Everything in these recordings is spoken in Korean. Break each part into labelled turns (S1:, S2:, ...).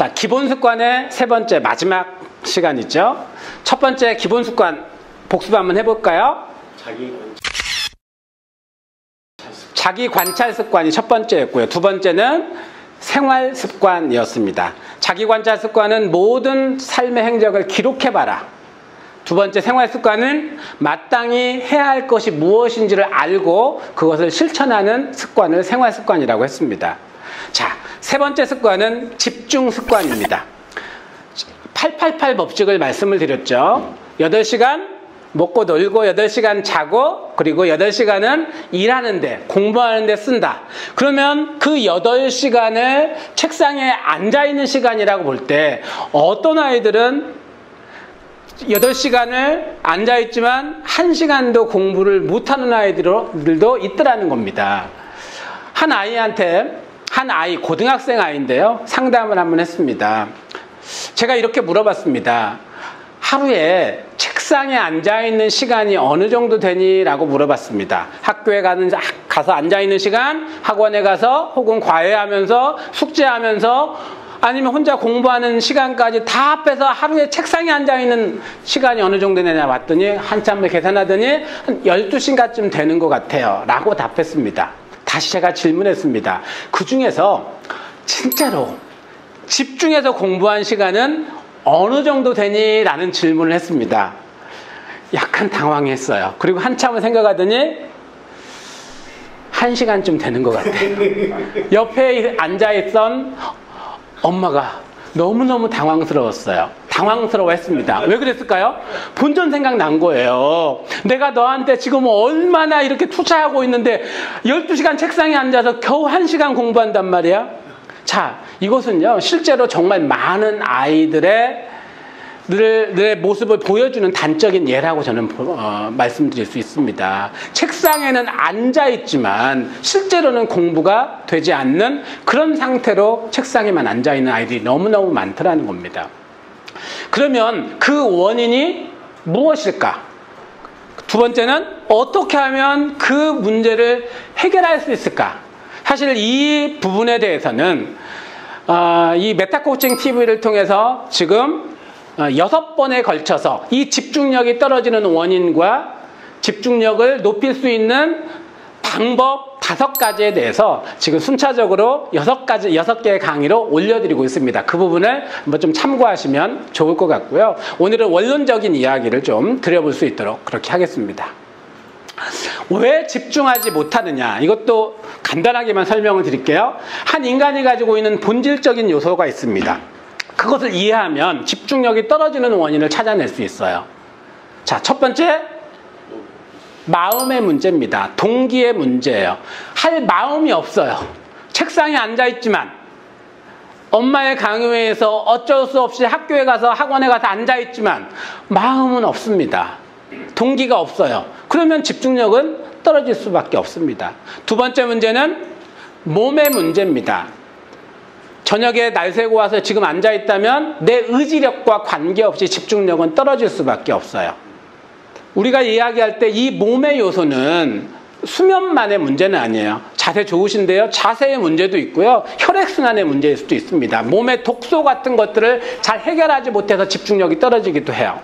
S1: 자, 기본 습관의 세 번째 마지막 시간이죠. 첫 번째 기본 습관 복습 한번 해볼까요? 자기 관찰 습관이 첫 번째였고요. 두 번째는 생활 습관이었습니다. 자기 관찰 습관은 모든 삶의 행적을 기록해봐라. 두 번째 생활 습관은 마땅히 해야 할 것이 무엇인지를 알고 그것을 실천하는 습관을 생활 습관이라고 했습니다. 자, 세 번째 습관은 집중 습관입니다. 888 법칙을 말씀을 드렸죠. 8시간 먹고 놀고 8시간 자고 그리고 8시간은 일하는데 공부하는데 쓴다. 그러면 그 8시간을 책상에 앉아있는 시간이라고 볼 때 어떤 아이들은 8시간을 앉아있지만 1시간도 공부를 못하는 아이들도 있더라는 겁니다. 한 아이 고등학생 아이인데요. 상담을 한번 했습니다. 제가 이렇게 물어봤습니다. 하루에 책상에 앉아있는 시간이 어느 정도 되니? 라고 물어봤습니다. 학교에 가서 앉아있는 시간, 학원에 가서 혹은 과외하면서 숙제하면서 아니면 혼자 공부하는 시간까지 다 합해서 하루에 책상에 앉아있는 시간이 어느 정도 되냐 봤더니 한참을 계산하더니 한 12시간쯤 되는 것 같아요. 라고 답했습니다. 다시 제가 질문했습니다. 그 중에서 진짜로 집중해서 공부한 시간은 어느 정도 되니? 라는 질문을 했습니다. 약간 당황했어요. 그리고 한참을 생각하더니 1시간쯤 되는 것 같아요. 옆에 앉아있던 엄마가 너무너무 당황스러웠어요. 당황스러워했습니다. 왜 그랬을까요? 본전 생각난 거예요. 내가 너한테 지금 얼마나 이렇게 투자하고 있는데 12시간 책상에 앉아서 겨우 1시간 공부한단 말이야. 자, 이것은요 실제로 정말 많은 아이들의 모습을 보여주는 단적인 예라고 저는 말씀드릴 수 있습니다. 책상에는 앉아있지만 실제로는 공부가 되지 않는 그런 상태로 책상에만 앉아있는 아이들이 너무너무 많더라는 겁니다. 그러면 그 원인이 무엇일까? 두 번째는 어떻게 하면 그 문제를 해결할 수 있을까? 사실 이 부분에 대해서는 이 메타코칭 TV를 통해서 지금 6번에 걸쳐서 이 집중력이 떨어지는 원인과 집중력을 높일 수 있는 방법 5가지에 대해서 지금 순차적으로 6개의 강의로 올려드리고 있습니다. 그 부분을 한번 좀 참고하시면 좋을 것 같고요. 오늘은 원론적인 이야기를 좀 드려볼 수 있도록 그렇게 하겠습니다. 왜 집중하지 못하느냐? 이것도 간단하게만 설명을 드릴게요. 한 인간이 가지고 있는 본질적인 요소가 있습니다. 그것을 이해하면 집중력이 떨어지는 원인을 찾아낼 수 있어요. 자, 첫 번째, 마음의 문제입니다. 동기의 문제예요. 할 마음이 없어요. 책상에 앉아있지만 엄마의 강요에서 어쩔 수 없이 학교에 가서 학원에 가서 앉아있지만 마음은 없습니다. 동기가 없어요. 그러면 집중력은 떨어질 수밖에 없습니다. 두 번째 문제는 몸의 문제입니다. 저녁에 날 새고 와서 지금 앉아있다면 내 의지력과 관계없이 집중력은 떨어질 수밖에 없어요. 우리가 이야기할 때 이 몸의 요소는 수면만의 문제는 아니에요. 자세 좋으신데요. 자세의 문제도 있고요. 혈액순환의 문제일 수도 있습니다. 몸의 독소 같은 것들을 잘 해결하지 못해서 집중력이 떨어지기도 해요.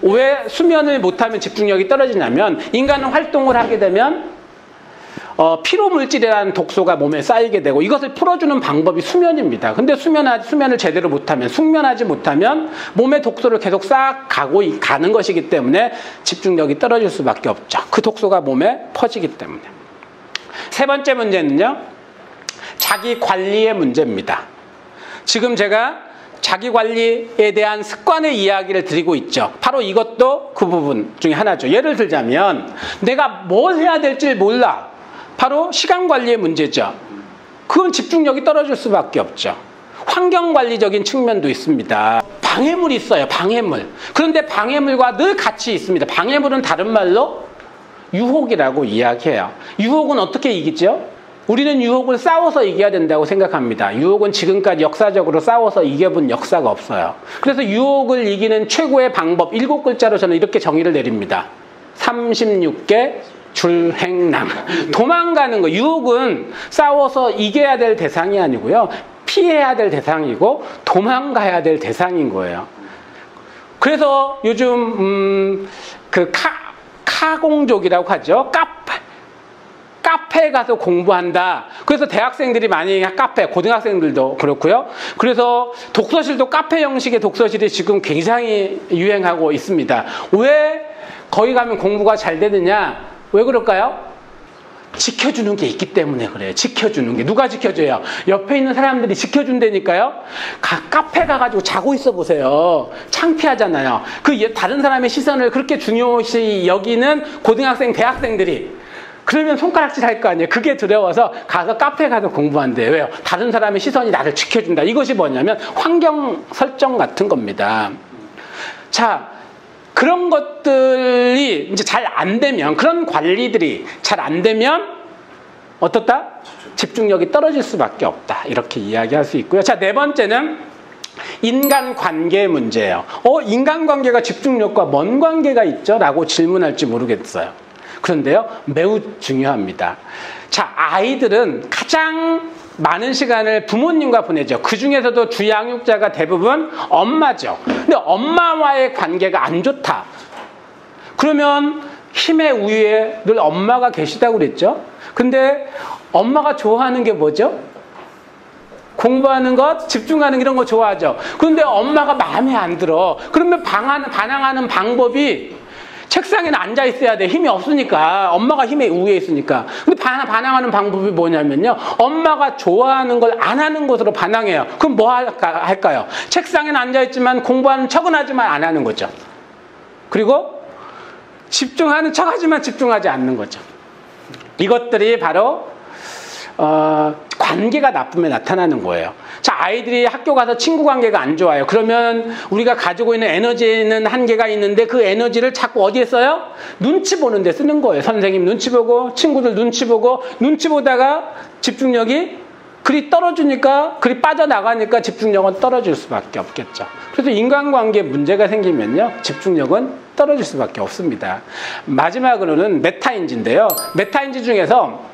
S1: 왜 수면을 못하면 집중력이 떨어지냐면 인간은 활동을 하게 되면 피로물질이라는 독소가 몸에 쌓이게 되고 이것을 풀어주는 방법이 수면입니다. 근데 수면을 제대로 못하면 숙면하지 못하면 몸의 독소를 계속 가는 것이기 때문에 집중력이 떨어질 수밖에 없죠. 그 독소가 몸에 퍼지기 때문에. 세 번째 문제는요. 자기 관리의 문제입니다. 지금 제가 자기 관리에 대한 습관의 이야기를 드리고 있죠. 바로 이것도 그 부분 중에 하나죠. 예를 들자면 내가 뭘 해야 될지 몰라. 바로 시간 관리의 문제죠. 그건 집중력이 떨어질 수밖에 없죠. 환경관리적인 측면도 있습니다. 방해물이 있어요. 방해물. 그런데 방해물과 늘 같이 있습니다. 방해물은 다른 말로 유혹이라고 이야기해요. 유혹은 어떻게 이기죠? 우리는 유혹을 싸워서 이겨야 된다고 생각합니다. 유혹은 지금까지 역사적으로 싸워서 이겨본 역사가 없어요. 그래서 유혹을 이기는 최고의 방법 7글자로 저는 이렇게 정의를 내립니다. 36개 줄행남. 도망가는 거. 유혹은 싸워서 이겨야 될 대상이 아니고요. 피해야 될 대상이고 도망가야 될 대상인 거예요. 그래서 요즘 그 카공족이라고 하죠. 카페에 가서 공부한다. 그래서 대학생들이 많이 카페, 고등학생들도 그렇고요. 그래서 독서실도 카페 형식의 독서실이 지금 굉장히 유행하고 있습니다. 왜 거기 가면 공부가 잘 되느냐? 왜 그럴까요? 지켜주는 게 있기 때문에 그래요. 지켜주는 게. 누가 지켜줘요? 옆에 있는 사람들이 지켜준다니까요. 카페 가가지고 자고 있어 보세요. 창피하잖아요. 다른 사람의 시선을 그렇게 중요시 여기는 고등학생, 대학생들이 그러면 손가락질 할 거 아니에요. 그게 두려워서 가서 카페에 가서 공부한대요. 왜요? 다른 사람의 시선이 나를 지켜준다. 이것이 뭐냐면 환경 설정 같은 겁니다. 자, 그런 것들이 이제 잘 안 되면, 그런 관리들이 잘 안 되면 어떻다? 집중력이 떨어질 수밖에 없다. 이렇게 이야기할 수 있고요. 자, 네 번째는 인간관계 문제예요. 인간관계가 집중력과 뭔 관계가 있죠? 라고 질문할지 모르겠어요. 그런데요, 매우 중요합니다. 자, 아이들은 가장 많은 시간을 부모님과 보내죠. 그 중에서도 주양육자가 대부분 엄마죠. 근데 엄마와의 관계가 안 좋다. 그러면 힘의 우위에 늘 엄마가 계시다고 그랬죠. 근데 엄마가 좋아하는 게 뭐죠? 공부하는 것, 집중하는 이런 거 좋아하죠. 그런데 엄마가 마음에 안 들어. 그러면 반항하는 방법이 책상에는 앉아 있어야 돼. 힘이 없으니까. 엄마가 힘의 우위에 있으니까. 근데 반항하는 방법이 뭐냐면요, 엄마가 좋아하는 걸 안 하는 것으로 반항해요. 그럼 뭐 할까요? 책상에는 앉아 있지만 공부하는 척은 하지만 안 하는 거죠. 그리고 집중하는 척 하지만 집중하지 않는 거죠. 이것들이 바로 관계가 나쁨에 나타나는 거예요. 자, 아이들이 학교 가서 친구 관계가 안 좋아요. 그러면 우리가 가지고 있는 에너지는 한계가 있는데 그 에너지를 자꾸 어디에 써요? 눈치 보는 데 쓰는 거예요. 선생님 눈치 보고, 친구들 눈치 보고, 눈치 보다가 집중력이 그리 떨어지니까, 그리 빠져나가니까 집중력은 떨어질 수밖에 없겠죠. 그래서 인간관계에 문제가 생기면요, 집중력은 떨어질 수밖에 없습니다. 마지막으로는 메타인지인데요. 메타인지 중에서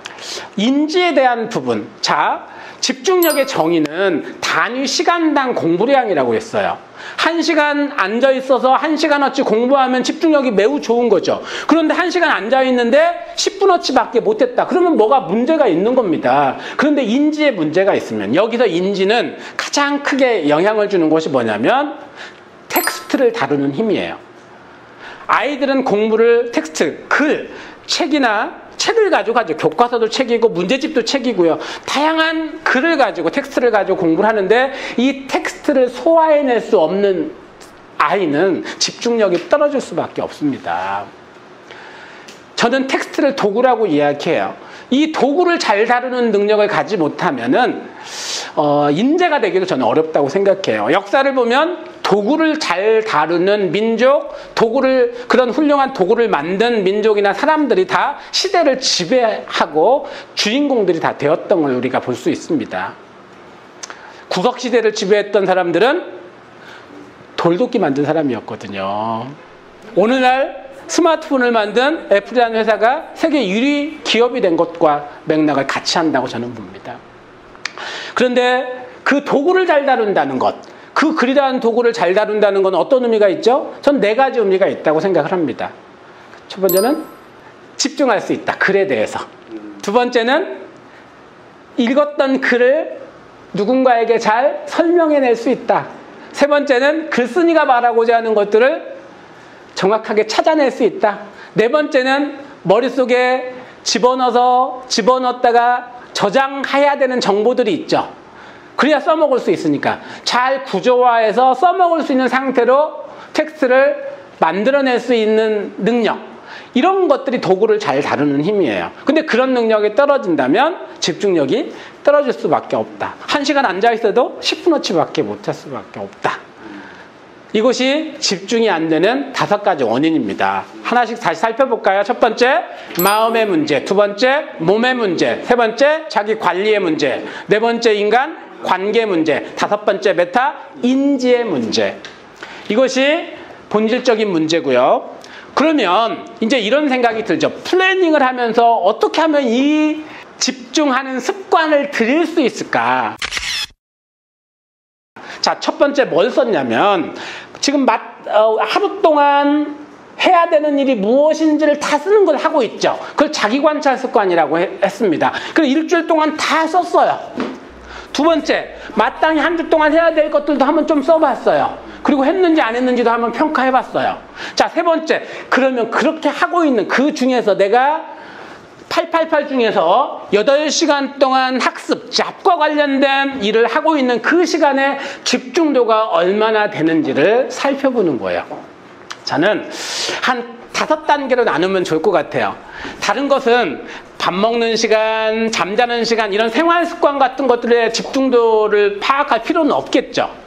S1: 인지에 대한 부분. 자, 집중력의 정의는 단위 시간당 공부량이라고 했어요. 1시간 앉아있어서 1시간어치 공부하면 집중력이 매우 좋은 거죠. 그런데 1시간 앉아있는데 10분어치 밖에 못했다. 그러면 뭐가 문제가 있는 겁니다. 그런데 인지에 문제가 있으면, 여기서 인지는 가장 크게 영향을 주는 것이 뭐냐면 텍스트를 다루는 힘이에요. 아이들은 공부를 텍스트, 글, 책을 가지고 하죠. 교과서도 책이고 문제집도 책이고요. 다양한 글을 가지고, 텍스트를 가지고 공부를 하는데 이 텍스트를 소화해낼 수 없는 아이는 집중력이 떨어질 수밖에 없습니다. 저는 텍스트를 도구라고 이야기해요. 이 도구를 잘 다루는 능력을 가지 못하면은 인재가 되기도 저는 어렵다고 생각해요. 역사를 보면 도구를 잘 다루는 민족, 그런 훌륭한 도구를 만든 민족이나 사람들이 다 시대를 지배하고 주인공들이 다 되었던 걸 우리가 볼 수 있습니다. 구석시대를 지배했던 사람들은 돌도끼 만든 사람이었거든요. 오늘날 스마트폰을 만든 애플이라는 회사가 세계 1위 기업이 된 것과 맥락을 같이 한다고 저는 봅니다. 그런데 그 도구를 잘 다룬다는 것, 그 글이라는 도구를 잘 다룬다는 건 어떤 의미가 있죠? 전 4가지 의미가 있다고 생각을 합니다. 첫 번째는 집중할 수 있다. 글에 대해서. 두 번째는 읽었던 글을 누군가에게 잘 설명해낼 수 있다. 세 번째는 글쓴이가 말하고자 하는 것들을 정확하게 찾아낼 수 있다. 네 번째는 머릿속에 집어넣었다가 저장해야 되는 정보들이 있죠. 그래야 써먹을 수 있으니까 잘 구조화해서 써먹을 수 있는 상태로 텍스트를 만들어낼 수 있는 능력, 이런 것들이 도구를 잘 다루는 힘이에요. 근데 그런 능력이 떨어진다면 집중력이 떨어질 수밖에 없다. 1시간 앉아있어도 10분어치밖에 못할 수밖에 없다. 이것이 집중이 안 되는 5가지 원인입니다. 하나씩 다시 살펴볼까요? 첫 번째, 마음의 문제. 두 번째, 몸의 문제. 세 번째, 자기 관리의 문제. 네 번째, 인간 관계 문제. 5번째, 메타 인지의 문제. 이것이 본질적인 문제고요. 그러면 이제 이런 생각이 들죠. 플래닝을 하면서 어떻게 하면 이 집중하는 습관을 들일 수 있을까? 자, 첫 번째 뭘 썼냐면 지금 하루 동안 해야 되는 일이 무엇인지를 다 쓰는 걸 하고 있죠. 그걸 자기관찰 습관이라고 했습니다. 그래서 일주일 동안 다 썼어요. 두 번째, 마땅히 한 주 동안 해야 될 것들도 한번 좀 써봤어요. 그리고 했는지 안 했는지도 한번 평가해봤어요. 자, 세 번째, 그러면 그렇게 하고 있는 그 중에서 내가 888 중에서 8시간 동안 학습, 잡과 관련된 일을 하고 있는 그 시간에 집중도가 얼마나 되는지를 살펴보는 거예요. 저는 한 5단계로 나누면 좋을 것 같아요. 다른 것은 밥 먹는 시간, 잠자는 시간, 이런 생활 습관 같은 것들의 집중도를 파악할 필요는 없겠죠.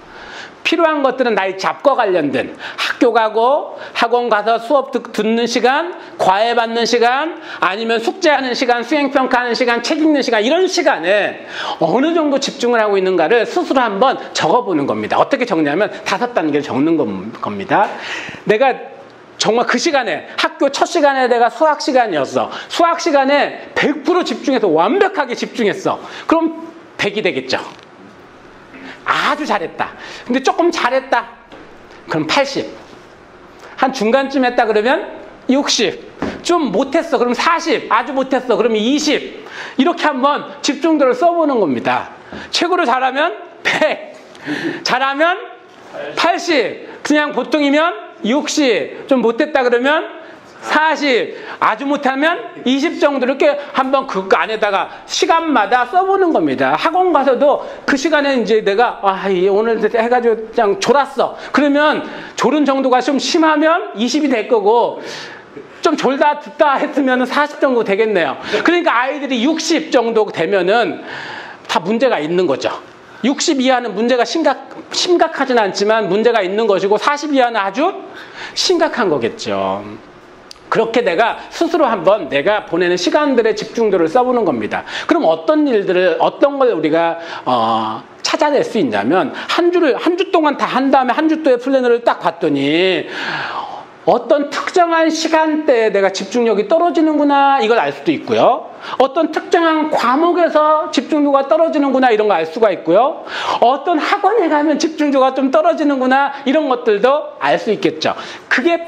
S1: 필요한 것들은 나의 잡과 관련된 학교 가고 학원 가서 수업 듣는 시간, 과외 받는 시간, 아니면 숙제하는 시간, 수행평가하는 시간, 책 읽는 시간, 이런 시간에 어느 정도 집중을 하고 있는가를 스스로 한번 적어보는 겁니다. 어떻게 적냐면 5단계를 적는 겁니다. 내가 정말 그 시간에, 학교 첫 시간에 내가 수학 시간이었어. 수학 시간에 100% 집중해서 완벽하게 집중했어. 그럼 100이 되겠죠. 아주 잘했다. 근데 조금 잘했다. 그럼 80. 한 중간쯤 했다 그러면 60. 좀 못했어. 그럼 40. 아주 못했어. 그러면 20. 이렇게 한번 집중도를 써보는 겁니다. 최고로 잘하면 100. 잘하면 80. 그냥 보통이면 60. 좀 못했다 그러면 40, 아주 못하면 20 정도 이렇게 한번 그 안에다가 시간마다 써보는 겁니다. 학원 가서도 그 시간에 이제 내가 오늘 해가지고 그냥 졸았어. 그러면 졸은 정도가 좀 심하면 20이 될 거고 좀 졸다 듣다 했으면 40 정도 되겠네요. 그러니까 아이들이 60 정도 되면은 다 문제가 있는 거죠. 60 이하는 문제가 심각하진 않지만 문제가 있는 것이고 40 이하는 아주 심각한 거겠죠. 그렇게 내가 스스로 한번 내가 보내는 시간들의 집중도를 써보는 겁니다. 그럼 어떤 걸 우리가 찾아낼 수 있냐면 한 주 동안 다 한 다음에 한 주 동의 플래너를 딱 봤더니 어떤 특정한 시간대에 내가 집중력이 떨어지는구나 이걸 알 수도 있고요. 어떤 특정한 과목에서 집중도가 떨어지는구나 이런 거 알 수가 있고요. 어떤 학원에 가면 집중도가 좀 떨어지는구나 이런 것들도 알 수 있겠죠. 그게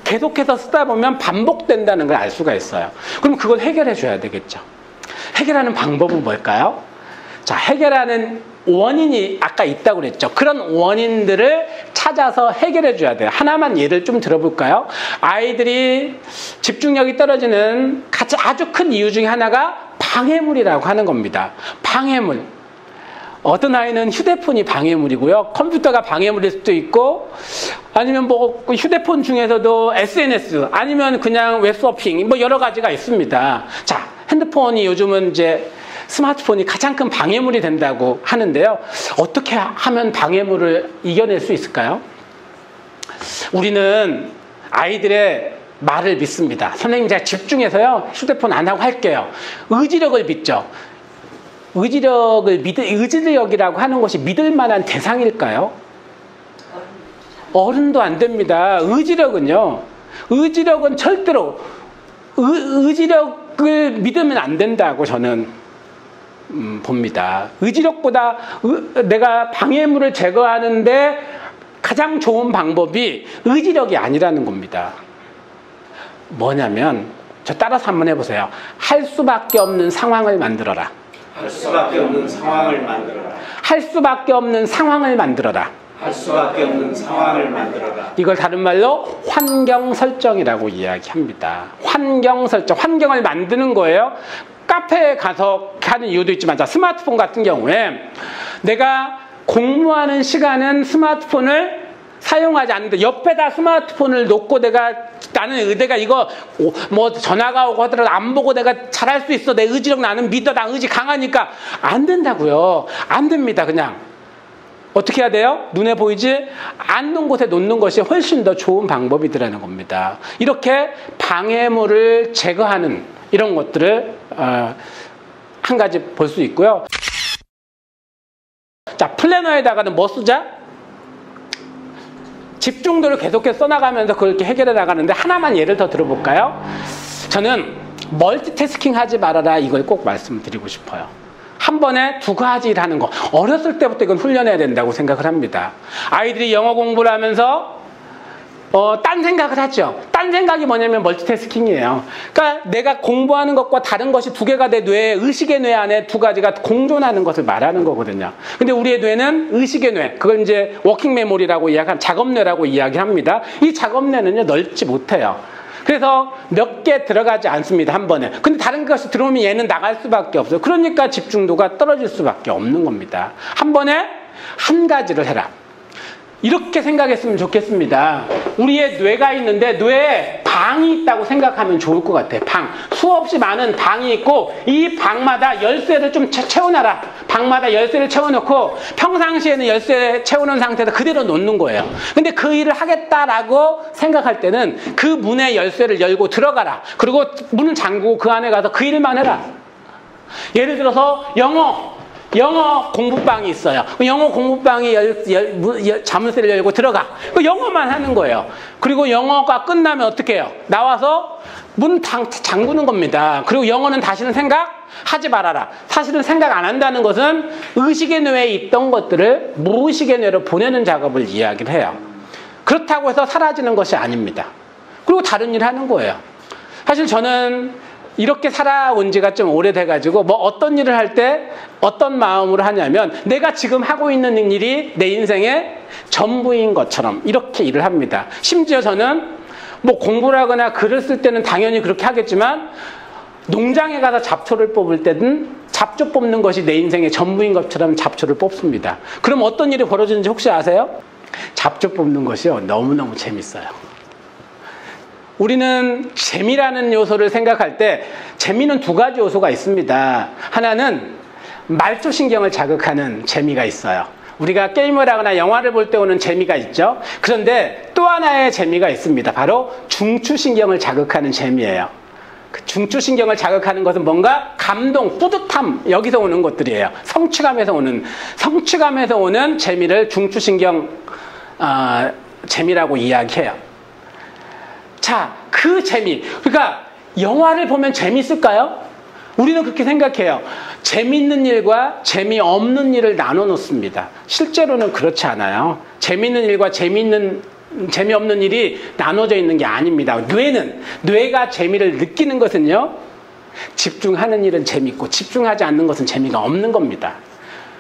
S1: 계속해서 쓰다 보면 반복된다는 걸 알 수가 있어요. 그럼 그걸 해결해 줘야 되겠죠. 해결하는 방법은 뭘까요? 자, 해결하는 원인이 아까 있다고 그랬죠. 그런 원인들을 찾아서 해결해 줘야 돼요. 하나만 예를 좀 들어볼까요? 아이들이 집중력이 떨어지는 아주 큰 이유 중에 하나가 방해물이라고 하는 겁니다. 방해물. 어떤 아이는 휴대폰이 방해물이고요. 컴퓨터가 방해물일 수도 있고 아니면 뭐 휴대폰 중에서도 SNS 아니면 그냥 웹서핑 뭐 여러 가지가 있습니다. 자, 핸드폰이 요즘은 이제 스마트폰이 가장 큰 방해물이 된다고 하는데요. 어떻게 하면 방해물을 이겨낼 수 있을까요? 우리는 아이들의 말을 믿습니다. 선생님 제가 집중해서요 휴대폰 안 하고 할게요. 의지력을 믿죠. 의지력이라고 하는 것이 믿을 만한 대상일까요? 어른도 안 됩니다. 의지력은 절대로 의지력을 믿으면 안 된다고 저는 봅니다. 의지력보다 내가 방해물을 제거하는데 가장 좋은 방법이 의지력이 아니라는 겁니다. 뭐냐면 저 따라서 한번 해보세요. 할 수밖에 없는 상황을 만들어라.
S2: 할 수밖에 없는 상황을 만들어라.
S1: 할 수밖에 없는 상황을 만들어라.
S2: 할 수밖에 없는 상황을 만들어라.
S1: 이걸 다른 말로 환경 설정이라고 이야기합니다. 환경 설정, 환경을 만드는 거예요. 카페에 가서 하는 이유도 있지만 자, 스마트폰 같은 경우에 내가 공부하는 시간은 스마트폰을 사용하지 않는데 옆에다 스마트폰을 놓고 나는 의대가 이거 뭐 전화가 오고 하더라도 안 보고 내가 잘할 수 있어. 내 의지력 나는 믿어. 나 의지 강하니까 안 된다고요. 안 됩니다. 그냥 어떻게 해야 돼요? 눈에 보이지 않는 곳에 놓는 것이 훨씬 더 좋은 방법이더라는 겁니다. 이렇게 방해물을 제거하는 이런 것들을 한 가지 볼 수 있고요. 자, 플래너에다가는 뭐 쓰자? 집중도를 계속해서 써나가면서 그렇게 해결해 나가는데 하나만 예를 더 들어볼까요? 저는 멀티태스킹 하지 말아라 이걸 꼭 말씀드리고 싶어요. 한 번에 두 가지 일 하는 거. 어렸을 때부터 이건 훈련해야 된다고 생각을 합니다. 아이들이 영어 공부를 하면서 딴 생각을 하죠. 딴 생각이 뭐냐면 멀티태스킹이에요. 그러니까 내가 공부하는 것과 다른 것이 두 개가 내 뇌에, 의식의 뇌 안에 두 가지가 공존하는 것을 말하는 거거든요. 근데 우리의 뇌는 의식의 뇌, 그걸 이제 워킹 메모리라고 이야기하는 작업뇌라고 이야기합니다. 이 작업뇌는요, 넓지 못해요. 그래서 몇 개 들어가지 않습니다, 한 번에. 근데 다른 것이 들어오면 얘는 나갈 수밖에 없어요. 그러니까 집중도가 떨어질 수밖에 없는 겁니다. 한 번에 한 가지를 해라. 이렇게 생각했으면 좋겠습니다. 우리의 뇌가 있는데 뇌에 방이 있다고 생각하면 좋을 것 같아요. 방. 수없이 많은 방이 있고 이 방마다 열쇠를 좀 채워놔라. 방마다 열쇠를 채워놓고 평상시에는 열쇠 채워놓은 상태에서 그대로 놓는 거예요. 근데 그 일을 하겠다라고 생각할 때는 그 문의 열쇠를 열고 들어가라. 그리고 문을 잠그고 그 안에 가서 그 일만 해라. 예를 들어서 영어 공부방이 있어요. 영어 공부방이 자물쇠를 열고 들어가. 영어만 하는 거예요. 그리고 영어가 끝나면 어떻게 해요? 나와서 문 잠그는 겁니다. 그리고 영어는 다시는 생각하지 말아라. 사실은 생각 안 한다는 것은 의식의 뇌에 있던 것들을 무의식의 뇌로 보내는 작업을 이야기를 해요. 그렇다고 해서 사라지는 것이 아닙니다. 그리고 다른 일을 하는 거예요. 사실 저는 이렇게 살아온 지가 좀 오래돼가지고 어떤 일을 할 때 어떤 마음으로 하냐면 내가 지금 하고 있는 일이 내 인생의 전부인 것처럼 이렇게 일을 합니다. 심지어 저는 공부를 하거나 글을 쓸 때는 당연히 그렇게 하겠지만 농장에 가서 잡초를 뽑을 때는 잡초 뽑는 것이 내 인생의 전부인 것처럼 잡초를 뽑습니다. 그럼 어떤 일이 벌어지는지 혹시 아세요? 잡초 뽑는 것이요, 너무너무 재밌어요. 우리는 재미라는 요소를 생각할 때 재미는 두 가지 요소가 있습니다. 하나는 말초신경을 자극하는 재미가 있어요. 우리가 게임을 하거나 영화를 볼 때 오는 재미가 있죠. 그런데 또 하나의 재미가 있습니다. 바로 중추신경을 자극하는 재미예요. 그 중추신경을 자극하는 것은 뭔가 감동, 뿌듯함, 여기서 오는 것들이에요. 성취감에서 오는 재미를 중추신경 재미라고 이야기해요. 자, 그 재미. 그러니까 영화를 보면 재밌을까요? 우리는 그렇게 생각해요. 재밌는 일과 재미없는 일을 나눠 놓습니다. 실제로는 그렇지 않아요. 재밌는 일과 재미없는 일이 나눠져 있는 게 아닙니다. 뇌가 재미를 느끼는 것은요, 집중하는 일은 재밌고 집중하지 않는 것은 재미가 없는 겁니다.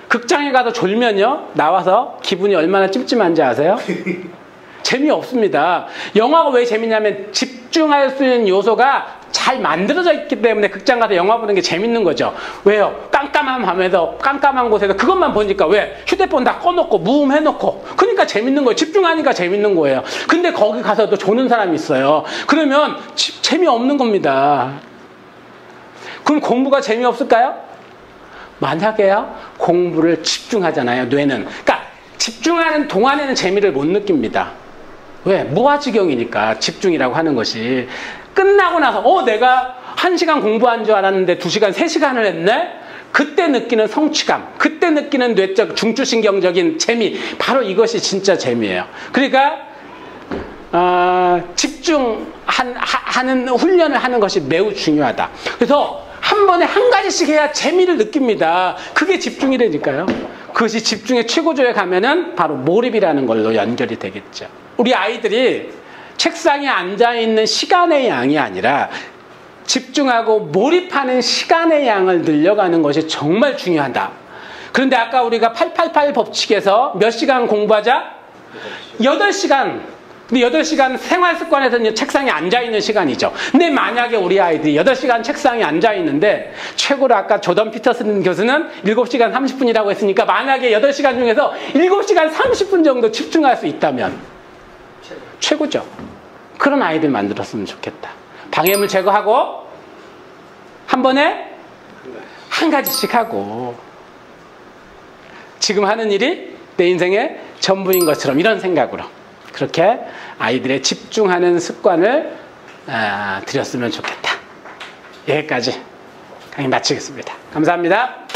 S1: 극장에 가서 졸면요, 나와서 기분이 얼마나 찜찜한지 아세요? 재미없습니다. 영화가 왜 재밌냐면 집중할 수 있는 요소가 잘 만들어져 있기 때문에 극장 가서 영화 보는 게 재밌는 거죠. 왜요? 깜깜한 밤에서 깜깜한 곳에서 그것만 보니까 왜? 휴대폰 다 꺼놓고 무음해놓고 그러니까 재밌는 거예요. 집중하니까 재밌는 거예요. 근데 거기 가서도 조는 사람이 있어요. 그러면 재미없는 겁니다. 그럼 공부가 재미없을까요? 만약에요, 공부를 집중하잖아요, 뇌는. 그러니까 집중하는 동안에는 재미를 못 느낍니다. 왜? 무아지경이니까 집중이라고 하는 것이. 끝나고 나서 내가 1시간 공부한 줄 알았는데 2시간, 3시간을 했네? 그때 느끼는 성취감, 그때 느끼는 뇌적, 중추신경적인 재미, 바로 이것이 진짜 재미예요. 그러니까 집중하는 훈련을 하는 것이 매우 중요하다. 그래서 한 번에 한 가지씩 해야 재미를 느낍니다. 그게 집중이라니까요. 그것이 집중의 최고조에 가면은 바로 몰입이라는 걸로 연결이 되겠죠. 우리 아이들이 책상에 앉아있는 시간의 양이 아니라 집중하고 몰입하는 시간의 양을 늘려가는 것이 정말 중요하다. 그런데 아까 우리가 888 법칙에서 몇 시간 공부하자? 8시간. 근데 8시간 생활습관에서는 책상에 앉아있는 시간이죠. 근데 만약에 우리 아이들이 8시간 책상에 앉아있는데 최고로 아까 조던 피터슨 교수는 7시간 30분이라고 했으니까 만약에 8시간 중에서 7시간 30분 정도 집중할 수 있다면 최고죠. 그런 아이들 만들었으면 좋겠다. 방해물 제거하고 한 번에 한 가지씩 하고 지금 하는 일이 내 인생의 전부인 것처럼 이런 생각으로 그렇게 아이들의 집중하는 습관을 들였으면 좋겠다. 여기까지 강의 마치겠습니다. 감사합니다.